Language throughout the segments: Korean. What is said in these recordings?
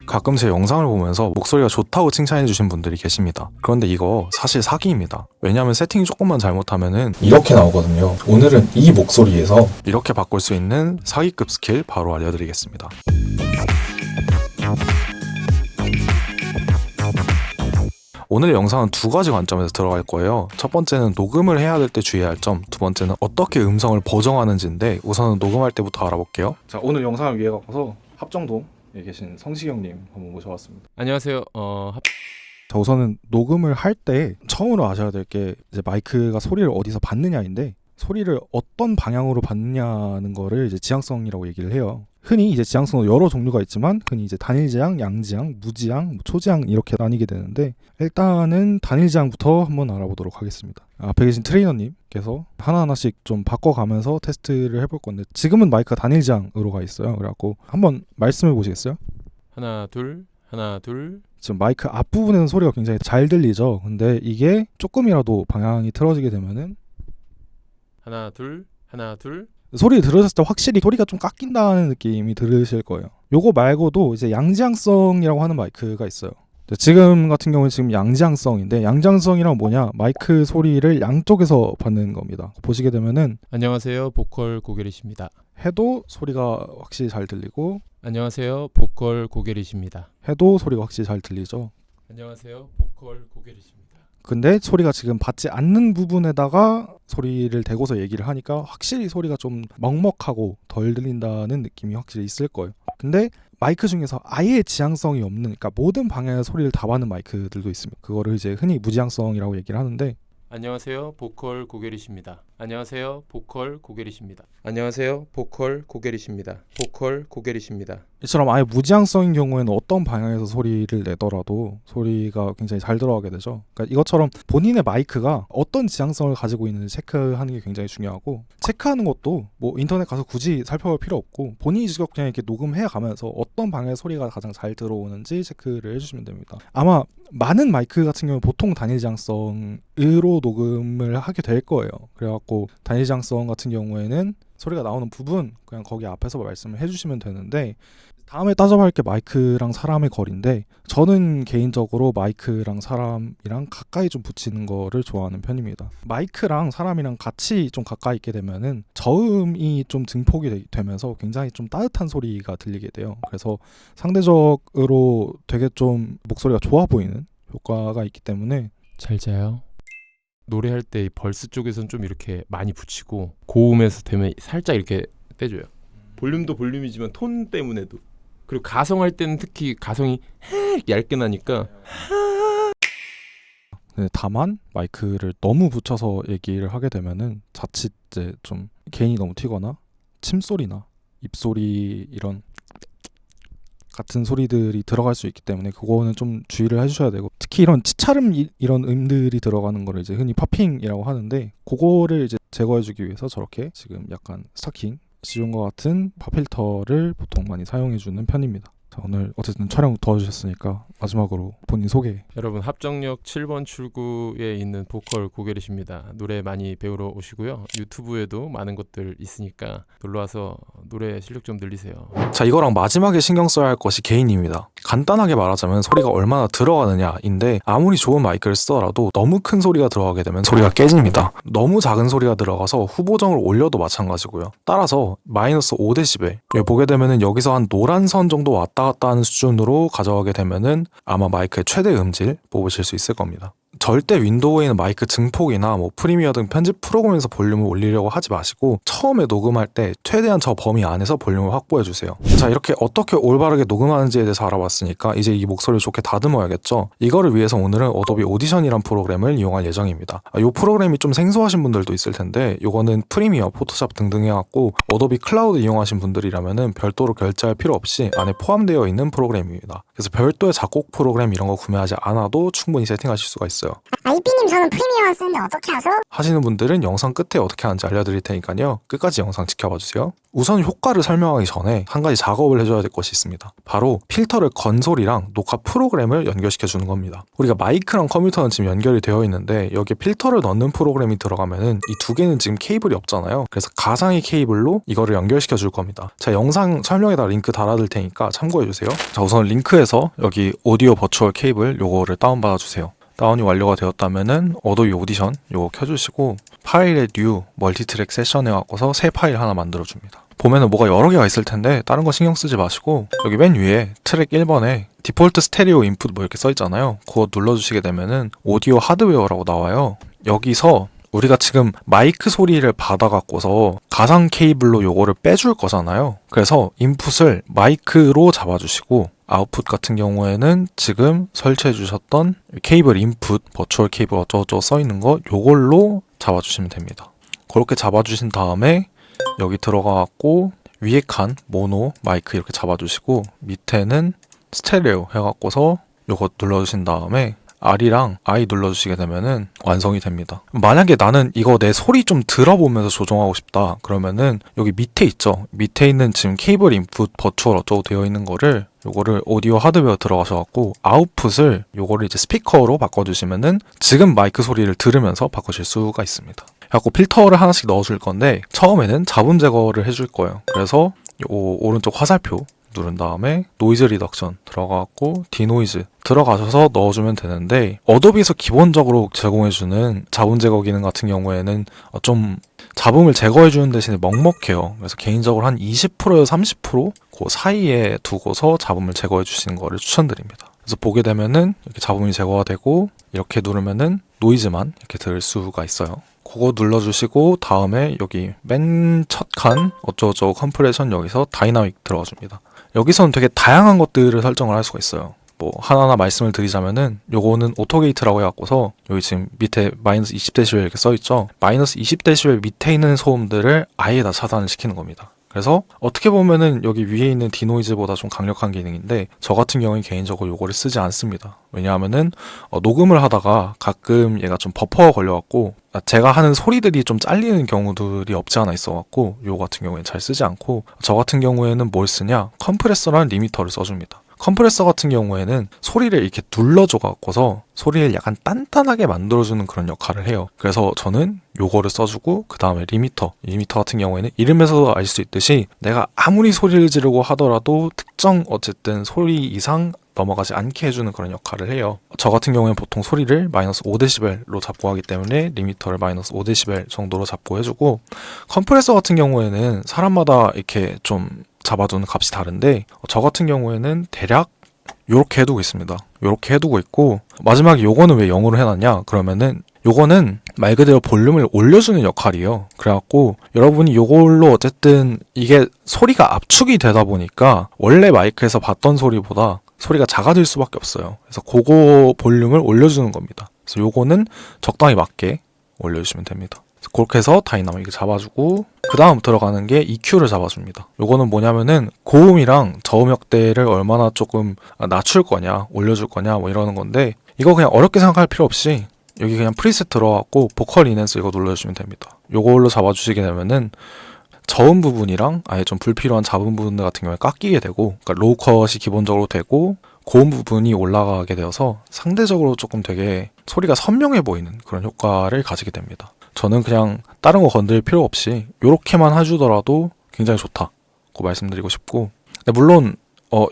가끔 제 영상을 보면서 목소리가 좋다고 칭찬해주신 분들이 계십니다. 그런데 이거 사실 사기입니다. 왜냐하면 세팅 조금만 잘못하면은 이렇게 나오거든요. 오늘은 이 목소리에서 이렇게 바꿀 수 있는 사기급 스킬 바로 알려드리겠습니다. 오늘 영상은 두 가지 관점에서 들어갈 거예요. 첫 번째는 녹음을 해야 될 때 주의해야 할 점, 두 번째는 어떻게 음성을 보정하는지인데 우선은 녹음할 때부터 알아볼게요. 자, 오늘 영상을 위해 갖고서 합정동에 계신 성시경님 한번 모셔왔습니다. 안녕하세요. 자, 우선은 녹음을 할 때 처음으로 아셔야 될 게 이제 마이크가 소리를 어디서 받느냐인데, 소리를 어떤 방향으로 받느냐는 거를 이제 지향성이라고 얘기를 해요. 흔히 이제 지향성은 여러 종류가 있지만 흔히 이제 단일지향, 양지향, 무지향, 초지향 이렇게 나뉘게 되는데, 일단은 단일지향부터 한번 알아보도록 하겠습니다. 앞에 계신 트레이너님께서 하나하나씩 좀 바꿔가면서 테스트를 해볼 건데, 지금은 마이크가 단일지향으로 가 있어요. 그래갖고 한번 말씀해 보시겠어요? 하나 둘 하나 둘. 지금 마이크 앞부분에는 소리가 굉장히 잘 들리죠. 근데 이게 조금이라도 방향이 틀어지게 되면은 하나 둘 하나 둘. 소리 들으셨을 때 확실히 소리가 좀 깎인다는 느낌이 들으실 거예요. 요거 말고도 이제 양지향성이라고 하는 마이크가 있어요. 지금 같은 경우는 지금 양지향성인데, 양지향성이란 뭐냐? 마이크 소리를 양쪽에서 받는 겁니다. 보시게 되면은 안녕하세요. 보컬 고게리십니다. 해도 소리가 확실히 잘 들리고, 안녕하세요. 보컬 고게리십니다. 해도 소리가 확실히 잘 들리죠. 안녕하세요. 보컬 고게리십니다. 근데 소리가 지금 받지 않는 부분에다가 소리를 대고서 얘기를 하니까 확실히 소리가 좀 먹먹하고 덜 들린다는 느낌이 확실히 있을 거예요. 근데 마이크 중에서 아예 지향성이 없는, 그러니까 모든 방향의 소리를 다 받는 마이크들도 있습니다. 그거를 이제 흔히 무지향성이라고 얘기를 하는데, 안녕하세요. 보컬 고게리십니다. 안녕하세요. 보컬 고게리십니다. 안녕하세요. 보컬 고게리십니다. 보컬 고게리십니다. 이처럼 아예 무지향성인 경우에는 어떤 방향에서 소리를 내더라도 소리가 굉장히 잘 들어가게 되죠. 그러니까 이것처럼 본인의 마이크가 어떤 지향성을 가지고 있는지 체크하는 게 굉장히 중요하고, 체크하는 것도 뭐 인터넷 가서 굳이 살펴볼 필요 없고 본인이 직접 그냥 이렇게 녹음해 가면서 어떤 방향의 소리가 가장 잘 들어오는지 체크를 해주시면 됩니다. 아마 많은 마이크 같은 경우는 보통 단일지향성으로 녹음을 하게 될 거예요. 그래갖고 단일지향성 같은 경우에는 소리가 나오는 부분 그냥 거기 앞에서 말씀을 해주시면 되는데, 다음에 따져볼 게 마이크랑 사람의 거리인데, 저는 개인적으로 마이크랑 사람이랑 가까이 좀 붙이는 거를 좋아하는 편입니다. 마이크랑 사람이랑 같이 좀 가까이 있게 되면은 저음이 좀 증폭이 되면서 굉장히 좀 따뜻한 소리가 들리게 돼요. 그래서 상대적으로 되게 좀 목소리가 좋아 보이는 효과가 있기 때문에. 잘 자요. 노래할 때 벌스 쪽에서는 좀 이렇게 많이 붙이고, 고음에서 되면 살짝 이렇게 떼줘요. 볼륨도 볼륨이지만 톤 때문에도. 그리고 가성할 때는 특히 가성이 얇게 나니까. 다만 마이크를 너무 붙여서 얘기를 하게 되면은 자칫 이제 좀 개인이 너무 튀거나 침소리나 입소리 이런 같은 소리들이 들어갈 수 있기 때문에 그거는 좀 주의를 해주셔야 되고, 특히 이런 치차름 이런 음들이 들어가는 거를 이제 흔히 팝핑이라고 하는데, 그거를 이제 제거해주기 위해서 저렇게 지금 약간 스타킹 씌운 것 같은 팝필터를 보통 많이 사용해주는 편입니다. 자, 오늘 어쨌든 촬영 도와주셨으니까 마지막으로 본인 소개. 여러분, 합정역 7번 출구에 있는 보컬 고게리십니다. 노래 많이 배우러 오시고요. 유튜브에도 많은 것들 있으니까 놀러와서 노래 실력 좀 늘리세요. 자, 이거랑 마지막에 신경 써야 할 것이 게인입니다. 간단하게 말하자면 소리가 얼마나 들어가느냐인데, 아무리 좋은 마이크를 쓰더라도 너무 큰 소리가 들어가게 되면 소리가 깨집니다. 너무 작은 소리가 들어가서 후보정을 올려도 마찬가지고요. 따라서 마이너스 5dB 여기 보게 되면은 여기서 한 노란 선 정도 왔다 갔다 하는 수준으로 가져가게 되면은 아마 마이크의 최대 음질 뽑으실 수 있을 겁니다. 절대 윈도우에 있는 마이크 증폭이나 뭐 프리미어 등 편집 프로그램에서 볼륨을 올리려고 하지 마시고, 처음에 녹음할 때 최대한 저 범위 안에서 볼륨을 확보해 주세요. 자, 이렇게 어떻게 올바르게 녹음하는지에 대해서 알아봤으니까 이제 이 목소리를 좋게 다듬어야겠죠. 이거를 위해서 오늘은 어도비 오디션이란 프로그램을 이용할 예정입니다. 이 프로그램이 좀 생소하신 분들도 있을 텐데, 이거는 프리미어, 포토샵 등등 해갖고 어도비 클라우드 이용하신 분들이라면은 별도로 결제할 필요 없이 안에 포함되어 있는 프로그램입니다. 그래서 별도의 작곡 프로그램 이런 거 구매하지 않아도 충분히 세팅하실 수가 있어요. 있어요. 이삐님 저는 프리미엄 쓰는데 어떻게 하죠? 하시는 분들은 영상 끝에 어떻게 하는지 알려드릴 테니까요. 끝까지 영상 지켜봐주세요. 우선 효과를 설명하기 전에 한 가지 작업을 해줘야 될 것이 있습니다. 바로 필터를 건솔이랑 녹화 프로그램을 연결시켜주는 겁니다. 우리가 마이크랑 컴퓨터는 지금 연결이 되어 있는데 여기에 필터를 넣는 프로그램이 들어가면은 이 두 개는 지금 케이블이 없잖아요. 그래서 가상의 케이블로 이거를 연결시켜 줄 겁니다. 제가 영상 설명에다 링크 달아둘 테니까 참고해주세요. 자, 우선 링크에서 여기 오디오 버추얼 케이블 요거를 다운받아 주세요. 다운이 완료가 되었다면은 어도비 오디션 요거 켜주시고 파일에 뉴 멀티트랙 세션 해갖고서 새 파일 하나 만들어줍니다. 보면은 뭐가 여러 개가 있을 텐데 다른 거 신경 쓰지 마시고 여기 맨 위에 트랙 1번에 디폴트 스테레오 인풋 뭐 이렇게 써 있잖아요. 그거 눌러주시게 되면은 오디오 하드웨어라고 나와요. 여기서 우리가 지금 마이크 소리를 받아갖고서 가상 케이블로 요거를 빼줄 거잖아요. 그래서 인풋을 마이크로 잡아주시고 아웃풋 같은 경우에는 지금 설치해 주셨던 케이블 인풋, 버추얼 케이블 어쩌고저쩌고 써 있는 거 요걸로 잡아주시면 됩니다. 그렇게 잡아주신 다음에 여기 들어가갖고 위에 칸 모노 마이크 이렇게 잡아주시고 밑에는 스테레오 해갖고서 요거 눌러주신 다음에 R이랑 I 눌러주시게 되면은 완성이 됩니다. 만약에 나는 이거 내 소리 좀 들어보면서 조정하고 싶다 그러면은 여기 밑에 있죠. 밑에 있는 지금 케이블 인풋 버추얼 어쩌고 되어 있는 거를 요거를 오디오 하드웨어 들어가셔갖고 아웃풋을 요거를 이제 스피커로 바꿔주시면은 지금 마이크 소리를 들으면서 바꾸실 수가 있습니다. 그래갖고 필터를 하나씩 넣어줄 건데 처음에는 잡음 제거를 해줄 거예요. 그래서 요 오른쪽 화살표 누른 다음에 노이즈 리덕션 들어가고 디노이즈 들어가셔서 넣어주면 되는데 어도비에서 기본적으로 제공해주는 잡음 제거 기능 같은 경우에는 좀 잡음을 제거해주는 대신에 먹먹해요. 그래서 개인적으로 한 20%에서 30% 그 사이에 두고서 잡음을 제거해주시는 거를 추천드립니다. 그래서 보게 되면은 이렇게 잡음이 제거가 되고 이렇게 누르면은 노이즈만 이렇게 들을 수가 있어요. 그거 눌러주시고 다음에 여기 맨 첫 칸 어쩌고저쩌고 컴프레션 여기서 다이나믹 들어가줍니다. 여기서는 되게 다양한 것들을 설정을 할 수가 있어요. 뭐 하나하나 말씀을 드리자면은 요거는 오토게이트라고 해갖고서 여기 지금 밑에 마이너스 20dB 이렇게 써있죠. 마이너스 20dB 밑에 있는 소음들을 아예 다 차단을 시키는 겁니다. 그래서 어떻게 보면은 여기 위에 있는 디노이즈보다 좀 강력한 기능인데 저 같은 경우는 개인적으로 요거를 쓰지 않습니다. 왜냐하면은 녹음을 하다가 가끔 얘가 좀 버퍼가 걸려갖고 제가 하는 소리들이 좀 잘리는 경우들이 없지 않아 있어갖고 요거 같은 경우에는 잘 쓰지 않고 저 같은 경우에는 뭘 쓰냐 컴프레서랑 리미터를 써줍니다. 컴프레서 같은 경우에는 소리를 이렇게 눌러줘갖고서 소리를 약간 단단하게 만들어주는 그런 역할을 해요. 그래서 저는 요거를 써주고 그 다음에 리미터 같은 경우에는 이름에서도 알 수 있듯이 내가 아무리 소리를 지르고 하더라도 특정 어쨌든 소리 이상 넘어가지 않게 해주는 그런 역할을 해요. 저 같은 경우에는 보통 소리를 마이너스 5dB로 잡고 하기 때문에 리미터를 마이너스 5dB 정도로 잡고 해주고 컴프레서 같은 경우에는 사람마다 이렇게 좀 잡아두는 값이 다른데 저 같은 경우에는 대략 요렇게 해두고 있습니다. 요렇게 해두고 있고 마지막에 요거는 왜 0으로 해놨냐 그러면은 요거는 말 그대로 볼륨을 올려주는 역할이에요. 그래갖고 여러분이 요걸로 어쨌든 이게 소리가 압축이 되다 보니까 원래 마이크에서 봤던 소리보다 소리가 작아질 수밖에 없어요. 그래서 그거 볼륨을 올려주는 겁니다. 그래서 요거는 적당히 맞게 올려주시면 됩니다. 그렇게 해서 다이나믹을 잡아주고 그 다음 들어가는 게 EQ를 잡아줍니다. 요거는 뭐냐면은 고음이랑 저음역대를 얼마나 조금 낮출 거냐 올려줄 거냐 뭐 이러는 건데 이거 그냥 어렵게 생각할 필요 없이 여기 그냥 프리셋 들어갔고 보컬 이넨스 이거 눌러주시면 됩니다. 요걸로 잡아주시게 되면은 저음 부분이랑 아예 좀 불필요한 잡음 부분들 같은 경우에 깎이게 되고 그러니까 로우 컷이 기본적으로 되고 고음 부분이 올라가게 되어서 상대적으로 조금 되게 소리가 선명해 보이는 그런 효과를 가지게 됩니다. 저는 그냥 다른 거 건드릴 필요 없이 요렇게만 해주더라도 굉장히 좋다고 말씀드리고 싶고 근데 물론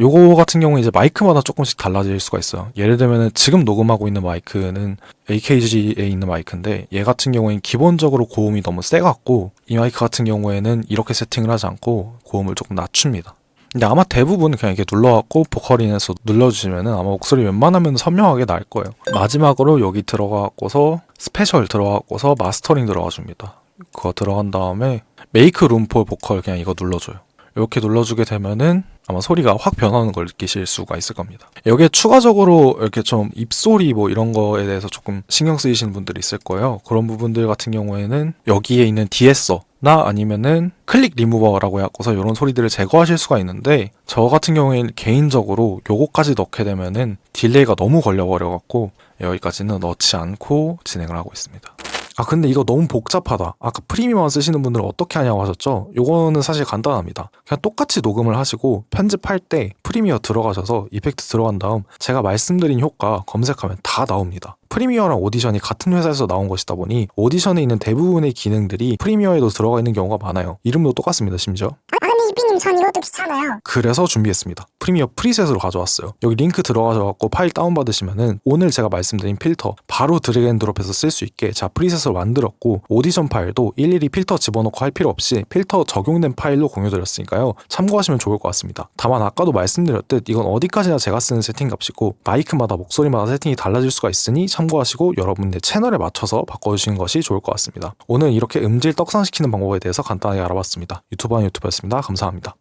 요거 같은 경우는 이제 마이크마다 조금씩 달라질 수가 있어요. 예를 들면은 지금 녹음하고 있는 마이크는 AKG에 있는 마이크인데 얘 같은 경우에는 기본적으로 고음이 너무 세갖고 이 마이크 같은 경우에는 이렇게 세팅을 하지 않고 고음을 조금 낮춥니다. 근데 아마 대부분 그냥 이렇게 눌러갖고 보컬인에서 눌러주시면은 아마 목소리 웬만하면 선명하게 날 거예요. 마지막으로 여기 들어가갖고서 스페셜 들어가갖고서 마스터링 들어가 줍니다. 그거 들어간 다음에 메이크 룸 폴 보컬 그냥 이거 눌러줘요. 이렇게 눌러주게 되면은 아마 소리가 확 변하는 걸 느끼실 수가 있을 겁니다. 여기에 추가적으로 이렇게 좀 입소리 뭐 이런 거에 대해서 조금 신경 쓰이시는 분들이 있을 거예요. 그런 부분들 같은 경우에는 여기에 있는 디에서 나 아니면은 클릭 리무버라고 해갖고서 이런 소리들을 제거하실 수가 있는데, 저 같은 경우에는 개인적으로 요거까지 넣게 되면은 딜레이가 너무 걸려버려갖고 여기까지는 넣지 않고 진행을 하고 있습니다. 아 근데 이거 너무 복잡하다. 아까 프리미엄 쓰시는 분들은 어떻게 하냐고 하셨죠? 요거는 사실 간단합니다. 그냥 똑같이 녹음을 하시고 편집할 때 프리미어 들어가셔서 이펙트 들어간 다음 제가 말씀드린 효과 검색하면 다 나옵니다. 프리미어랑 오디션이 같은 회사에서 나온 것이다 보니 오디션에 있는 대부분의 기능들이 프리미어에도 들어가 있는 경우가 많아요. 이름도 똑같습니다, 심지어. 아 근데 이삐님 전 이것도 귀찮아요. 그래서 준비했습니다. 프리미어 프리셋으로 가져왔어요. 여기 링크 들어가셔서 파일 다운받으시면은 오늘 제가 말씀드린 필터 바로 드래그 앤 드롭해서 쓸 수 있게 제가 프리셋으로 만들었고, 오디션 파일도 일일이 필터 집어넣고 할 필요 없이 필터 적용된 파일로 공유드렸으니까요. 참고하시면 좋을 것 같습니다. 다만 아까도 말씀드렸듯 이건 어디까지나 제가 쓰는 세팅 값이고 마이크마다 목소리마다 세팅이 달라질 수가 있으니 참고하시고 여러분의 채널에 맞춰서 바꿔주시는 것이 좋을 것 같습니다. 오늘 이렇게 음질 떡상시키는 방법에 대해서 간단하게 알아봤습니다. 유튜버는 유튜버였습니다. 감사합니다.